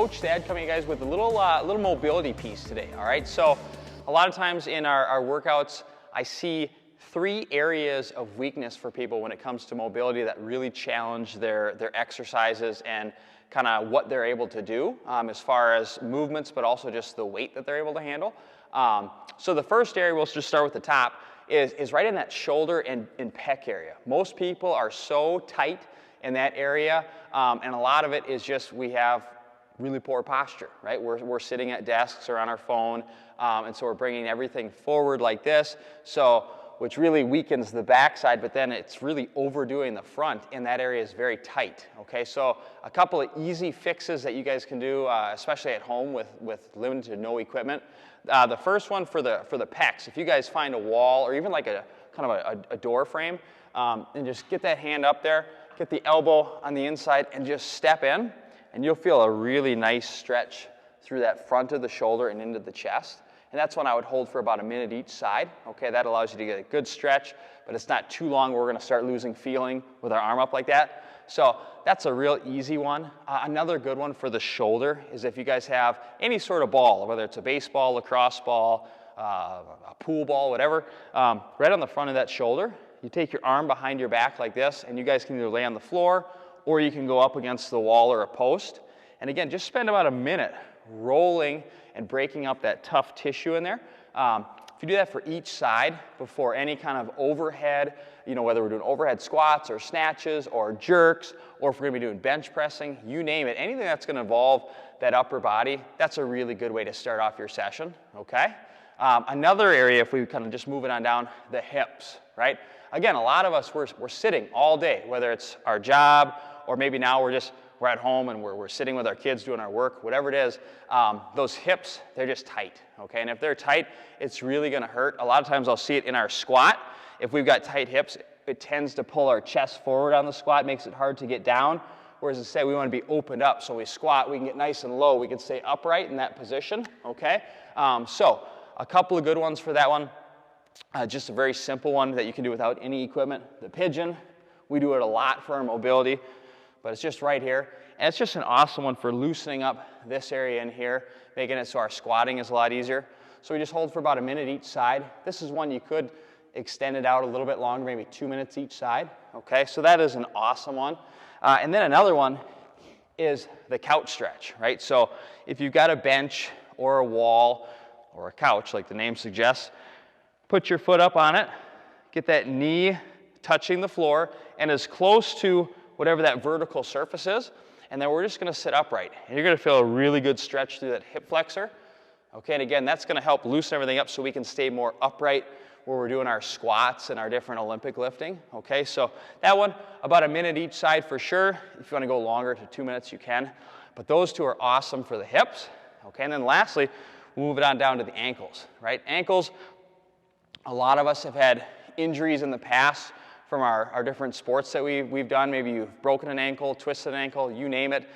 Coach Thad coming, guys, with a little mobility piece today, all right? So a lot of times in our workouts, I see 3 areas of weakness for people when it comes to mobility that really challenge their exercises and kind of what they're able to do as far as movements, but also just the weight that they're able to handle. So the first area, we'll just start with the top, is right in that shoulder and pec area. Most people are so tight in that area, and a lot of it is just we have really poor posture, right? We're sitting at desks or on our phone, and so we're bringing everything forward like this, which really weakens the backside, but then it's really overdoing the front, and that area is very tight, okay? So a couple of easy fixes that you guys can do, especially at home with limited to no equipment. The first one for the pecs, if you guys find a wall or even like a kind of a door frame, and just get that hand up there, get the elbow on the inside, and just step in, and you'll feel a really nice stretch through that front of the shoulder and into the chest. And that's one I would hold for about a minute each side. Okay, that allows you to get a good stretch, but it's not too long where we're going to start losing feeling with our arm up like that. So that's a real easy one. Another good one for the shoulder is if you guys have any sort of ball, whether it's a baseball, lacrosse ball, a pool ball, whatever, right on the front of that shoulder, you take your arm behind your back like this, and you guys can either lay on the floor or you can go up against the wall or a post. And again, just spend about a minute rolling and breaking up that tough tissue in there. If you do that for each side before any kind of overhead, whether we're doing overhead squats or snatches or jerks, or if we're gonna be doing bench pressing, you name it, anything that's gonna involve that upper body, that's a really good way to start off your session, okay? Another area, if we kind of just move it on down, the hips, right? Again, a lot of us, we're sitting all day, whether it's our job or maybe now we're at home and we're sitting with our kids doing our work, whatever it is, those hips, they're just tight, okay? And if they're tight, it's really gonna hurt. A lot of times I'll see it in our squat. If we've got tight hips, it tends to pull our chest forward on the squat, makes it hard to get down. Whereas instead, we wanna be opened up. So we squat, we can get nice and low. We can stay upright in that position, okay? So a couple of good ones for that one. Just a very simple one that you can do without any equipment. The pigeon, we do it a lot for our mobility, but it's just right here. And it's just an awesome one for loosening up this area in here, making it so our squatting is a lot easier. So we just hold for about a minute each side. This is one you could extend it out a little bit longer, maybe 2 minutes each side, okay? So that is an awesome one. And then another one is the couch stretch, right? So if you've got a bench or a wall or a couch, like the name suggests, put your foot up on it, get that knee touching the floor, and as close to whatever that vertical surface is, and then we're just gonna sit upright. And you're gonna feel a really good stretch through that hip flexor. Okay, and again, that's gonna help loosen everything up so we can stay more upright where we're doing our squats and our different Olympic lifting. Okay, so that one, about a minute each side for sure. If you wanna go longer to 2 minutes, you can. But those two are awesome for the hips. Okay, and then lastly, we'll move it on down to the ankles, right? Ankles, a lot of us have had injuries in the past from our different sports that we've done. Maybe you've broken an ankle, twisted an ankle, you name it.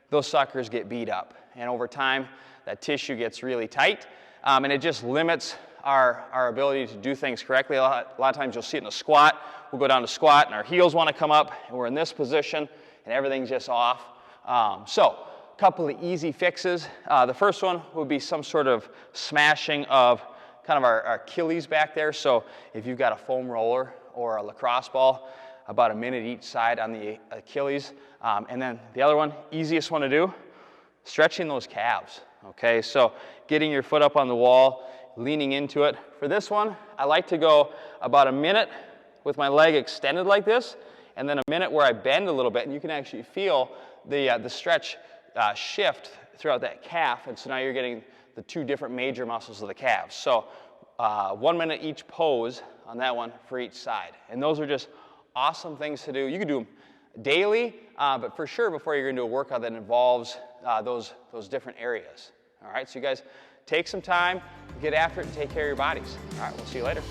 Those suckers get beat up. And over time, that tissue gets really tight, and it just limits our ability to do things correctly. A lot of times you'll see it in a squat. We'll go down to squat, and our heels want to come up, and we're in this position, and everything's just off. So a couple of easy fixes. The first one would be some sort of smashing of kind of our Achilles back there. So if you've got a foam roller or a lacrosse ball, about a minute each side on the Achilles. And then the other one, easiest one to do, stretching those calves. Okay, so getting your foot up on the wall, leaning into it. For this one, I like to go about a minute with my leg extended like this, and then a minute where I bend a little bit, and you can actually feel the stretch shift throughout that calf, and so now you're getting the 2 different major muscles of the calves. So 1 minute each pose on that one for each side. And those are just awesome things to do. You can do them daily, but for sure before you're gonna do a workout that involves those different areas. All right, so you guys take some time, get after it, and take care of your bodies. All right, we'll see you later.